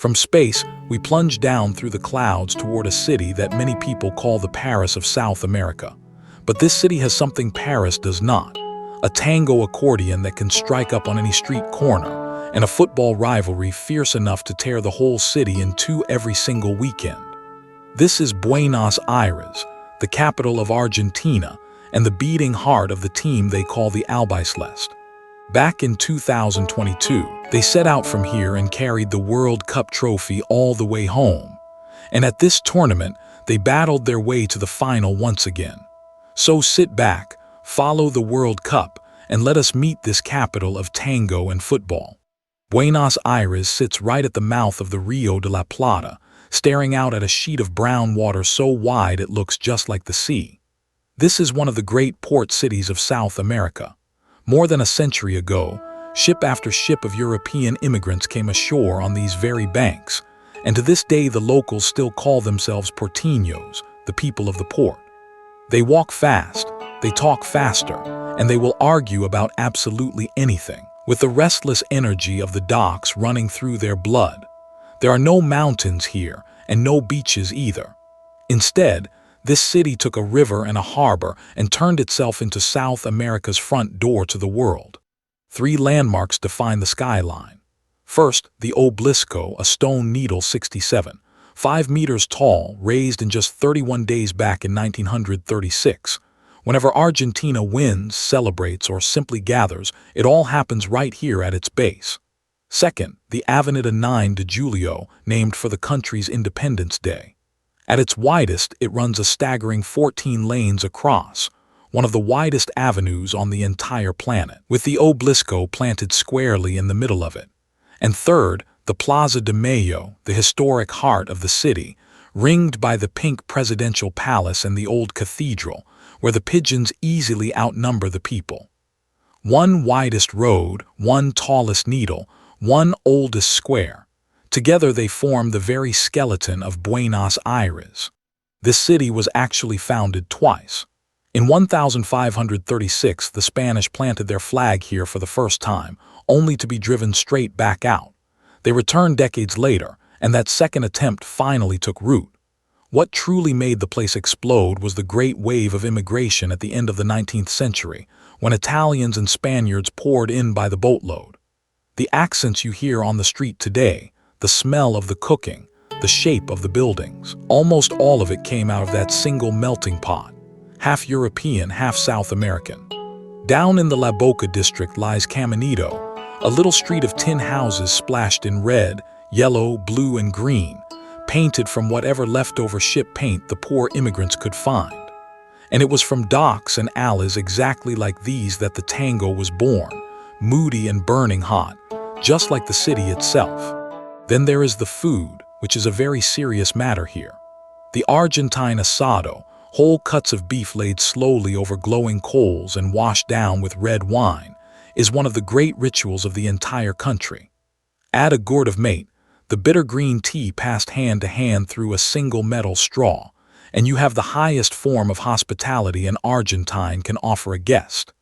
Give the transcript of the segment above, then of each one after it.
From space, we plunge down through the clouds toward a city that many people call the Paris of South America. But this city has something Paris does not: a tango accordion that can strike up on any street corner, and a football rivalry fierce enough to tear the whole city in two every single weekend. This is Buenos Aires, the capital of Argentina, and the beating heart of the team they call the Albiceleste. Back in 2022, they set out from here and carried the World Cup trophy all the way home. And at this tournament, they battled their way to the final once again. So sit back, follow the World Cup, and let us meet this capital of tango and football. Buenos Aires sits right at the mouth of the Rio de la Plata, staring out at a sheet of brown water so wide it looks just like the sea. This is one of the great port cities of South America. More than a century ago, ship after ship of European immigrants came ashore on these very banks, and to this day the locals still call themselves porteños, the people of the port. They walk fast, they talk faster, and they will argue about absolutely anything, with the restless energy of the docks running through their blood. There are no mountains here, and no beaches either. Instead, this city took a river and a harbor and turned itself into South America's front door to the world. Three landmarks define the skyline. First, the Obelisco, a stone needle 67, 5 meters tall, raised in just 31 days back in 1936. Whenever Argentina wins, celebrates, or simply gathers, it all happens right here at its base. Second, the Avenida 9 de Julio, named for the country's Independence Day. At its widest, it runs a staggering 14 lanes across, one of the widest avenues on the entire planet, with the Obelisco planted squarely in the middle of it. And third, the Plaza de Mayo, the historic heart of the city, ringed by the pink presidential palace and the old cathedral, where the pigeons easily outnumber the people. One widest road, one tallest needle, one oldest square. Together they form the very skeleton of Buenos Aires. This city was actually founded twice. In 1536, the Spanish planted their flag here for the first time, only to be driven straight back out. They returned decades later, and that second attempt finally took root. What truly made the place explode was the great wave of immigration at the end of the 19th century, when Italians and Spaniards poured in by the boatload. The accents you hear on the street today, the smell of the cooking, the shape of the buildings, almost all of it came out of that single melting pot, half European, half South American. Down in the La Boca district lies Caminito, a little street of tin houses splashed in red, yellow, blue, and green, painted from whatever leftover ship paint the poor immigrants could find. And it was from docks and alleys exactly like these that the tango was born, moody and burning hot, just like the city itself. Then there is the food, which is a very serious matter here. The Argentine asado, whole cuts of beef laid slowly over glowing coals and washed down with red wine, is one of the great rituals of the entire country. Add a gourd of mate, the bitter green tea passed hand to hand through a single metal straw, and you have the highest form of hospitality an Argentine can offer a guest.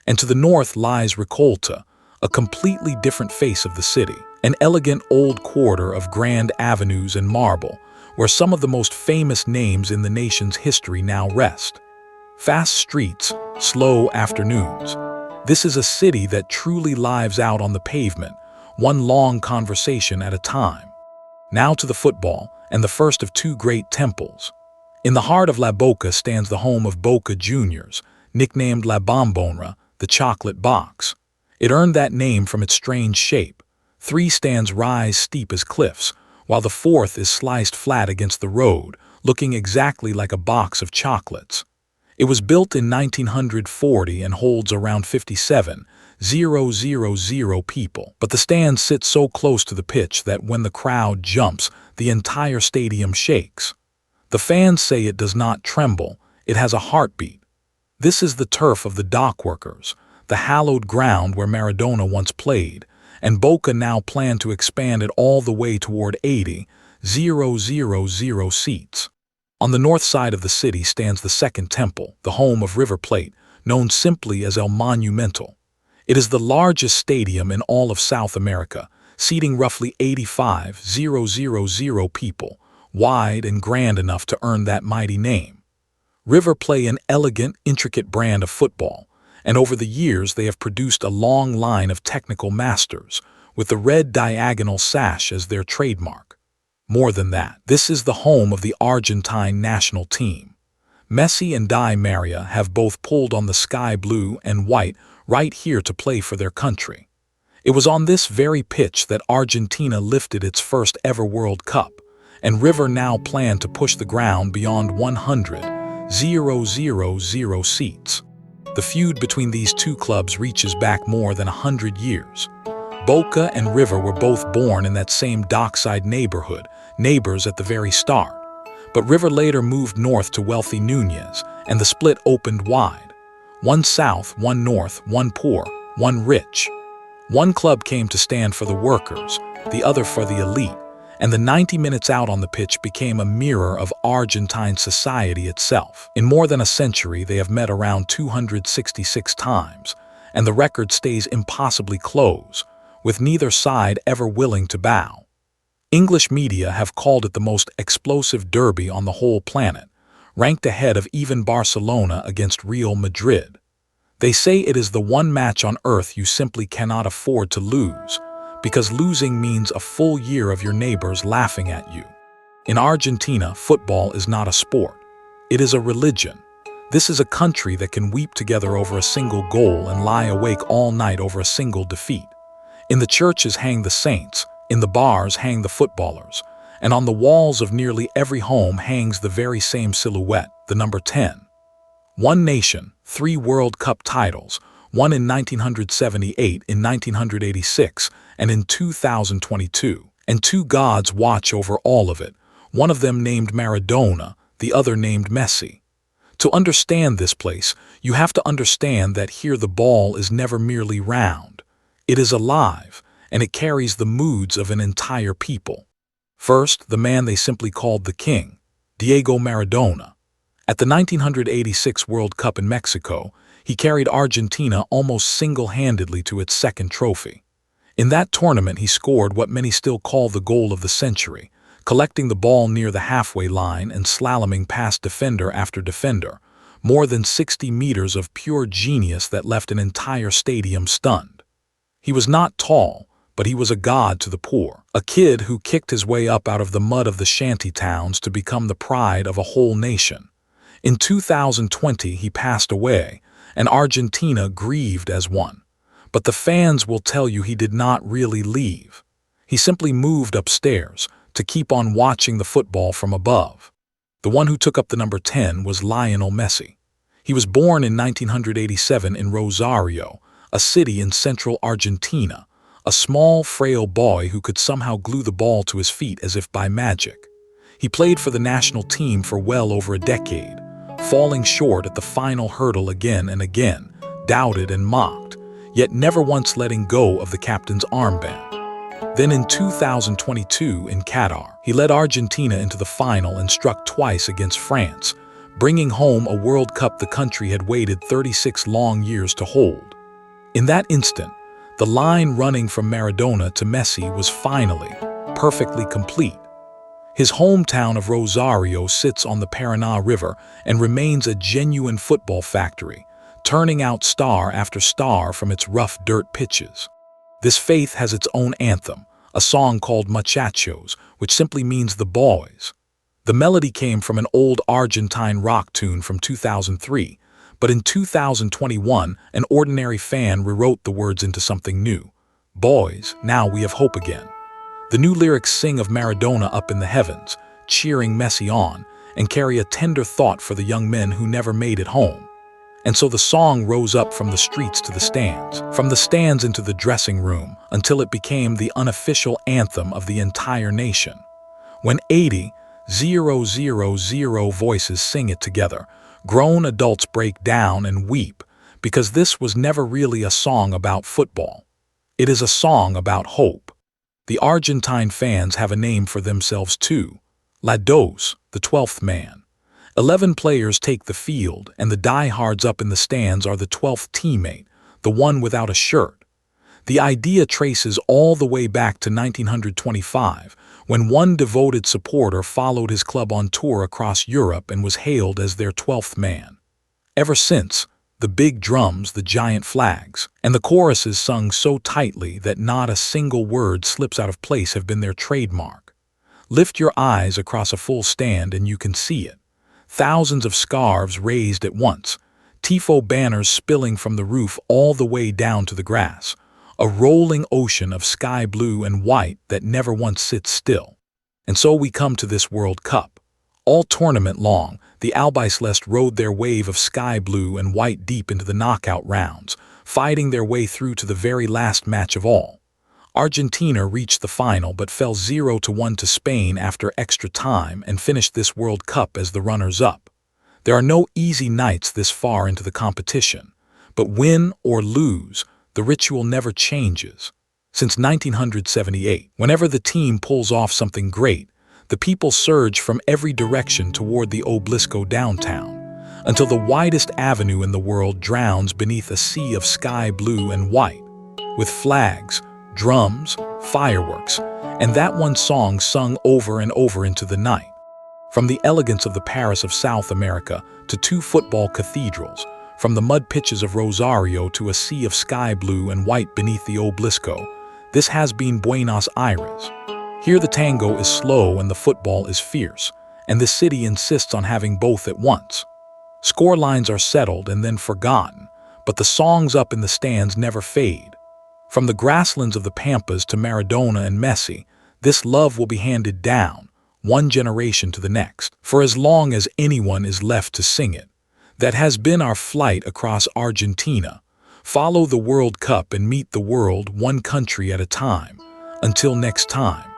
And to the north lies Recolta, a completely different face of the city, an elegant old quarter of grand avenues and marble, where some of the most famous names in the nation's history now rest. Fast streets, slow afternoons. This is a city that truly lives out on the pavement, one long conversation at a time. Now to the football, and the first of two great temples. In the heart of La Boca stands the home of Boca Juniors, nicknamed La Bombonera, the chocolate box. It earned that name from its strange shape. 3 stands rise steep as cliffs, while the 4th is sliced flat against the road, looking exactly like a box of chocolates. It was built in 1940 and holds around 57,000 people, but the stands sit so close to the pitch that when the crowd jumps, the entire stadium shakes. The fans say it does not tremble, it has a heartbeat. This is the turf of the dock workers, the hallowed ground where Maradona once played, and Boca now plan to expand it all the way toward 80,000 seats. On the north side of the city stands the second temple, the home of River Plate, known simply as El Monumental. It is the largest stadium in all of South America, seating roughly 85,000 people, wide and grand enough to earn that mighty name. River play an elegant, intricate brand of football, and over the years they have produced a long line of technical masters, with the red diagonal sash as their trademark. More than that, this is the home of the Argentine national team. Messi and Di Maria have both pulled on the sky blue and white right here to play for their country. It was on this very pitch that Argentina lifted its first ever World Cup, and River now plan to push the ground beyond 100,000 seats. The feud between these two clubs reaches back more than 100 years. Boca and River were both born in that same dockside neighborhood, neighbors at the very start. But River later moved north to wealthy Núñez, and the split opened wide. One south, one north, one poor, one rich. One club came to stand for the workers, the other for the elite, and the 90 minutes out on the pitch became a mirror of Argentine society itself. In more than a century, they have met around 266 times, and the record stays impossibly close, with neither side ever willing to bow. English media have called it the most explosive derby on the whole planet, ranked ahead of even Barcelona against Real Madrid. They say it is the one match on earth you simply cannot afford to lose, because losing means a full year of your neighbors laughing at you. In Argentina, football is not a sport. It is a religion. This is a country that can weep together over a single goal and lie awake all night over a single defeat. In the churches hang the saints, in the bars hang the footballers, and on the walls of nearly every home hangs the very same silhouette, the number 10. One nation, 3 World Cup titles, one in 1978, in 1986, and in 2022. And 2 gods watch over all of it, one of them named Maradona, the other named Messi. To understand this place, you have to understand that here the ball is never merely round. It is alive, and it carries the moods of an entire people. First, the man they simply called the King, Diego Maradona. At the 1986 World Cup in Mexico, he carried Argentina almost single-handedly to its second trophy. In that tournament, he scored what many still call the goal of the century, collecting the ball near the halfway line and slaloming past defender after defender, more than 60 meters of pure genius that left an entire stadium stunned. He was not tall, but he was a god to the poor, a kid who kicked his way up out of the mud of the shanty towns to become the pride of a whole nation. In 2020, he passed away, and Argentina grieved as one. But the fans will tell you he did not really leave. He simply moved upstairs to keep on watching the football from above. The one who took up the number 10 was Lionel Messi. He was born in 1987 in Rosario, a city in central Argentina, a small, frail boy who could somehow glue the ball to his feet as if by magic. He played for the national team for well over a decade, falling short at the final hurdle again and again, doubted and mocked, yet never once letting go of the captain's armband. Then in 2022 in Qatar, he led Argentina into the final and struck twice against France, bringing home a World Cup the country had waited 36 long years to hold. In that instant, the line running from Maradona to Messi was finally, perfectly complete. His hometown of Rosario sits on the Paraná River and remains a genuine football factory, turning out star after star from its rough dirt pitches. This faith has its own anthem, a song called Muchachos, which simply means the boys. The melody came from an old Argentine rock tune from 2003, but in 2021, an ordinary fan rewrote the words into something new. Boys, now we have hope again. The new lyrics sing of Maradona up in the heavens, cheering Messi on, and carry a tender thought for the young men who never made it home. And so the song rose up from the streets to the stands, from the stands into the dressing room, until it became the unofficial anthem of the entire nation. When 80,000 voices sing it together, grown adults break down and weep, because this was never really a song about football. It is a song about hope. The Argentine fans have a name for themselves too, La Dos, the 12th man. 11 players take the field, and the diehards up in the stands are the 12th teammate, the one without a shirt. The idea traces all the way back to 1925, when one devoted supporter followed his club on tour across Europe and was hailed as their 12th man. Ever since, the big drums, the giant flags, and the choruses sung so tightly that not a single word slips out of place have been their trademark. Lift your eyes across a full stand and you can see it. Thousands of scarves raised at once, tifo banners spilling from the roof all the way down to the grass, a rolling ocean of sky blue and white that never once sits still. And so we come to this World Cup. All tournament long, the Albiceleste rode their wave of sky blue and white deep into the knockout rounds, fighting their way through to the very last match of all. Argentina reached the final but fell 0-1 to Spain after extra time and finished this World Cup as the runners-up. There are no easy nights this far into the competition, but win or lose, the ritual never changes. Since 1978, whenever the team pulls off something great, the people surge from every direction toward the Obelisco downtown, until the widest avenue in the world drowns beneath a sea of sky blue and white, with flags, drums, fireworks, and that one song sung over and over into the night. From the elegance of the Paris of South America to 2 football cathedrals, from the mud pitches of Rosario to a sea of sky blue and white beneath the Obelisco, this has been Buenos Aires. Here the tango is slow and the football is fierce, and the city insists on having both at once. Score lines are settled and then forgotten, but the songs up in the stands never fade. From the grasslands of the Pampas to Maradona and Messi, this love will be handed down, one generation to the next, for as long as anyone is left to sing it. That has been our flight across Argentina. Follow the World Cup and meet the world one country at a time. Until next time.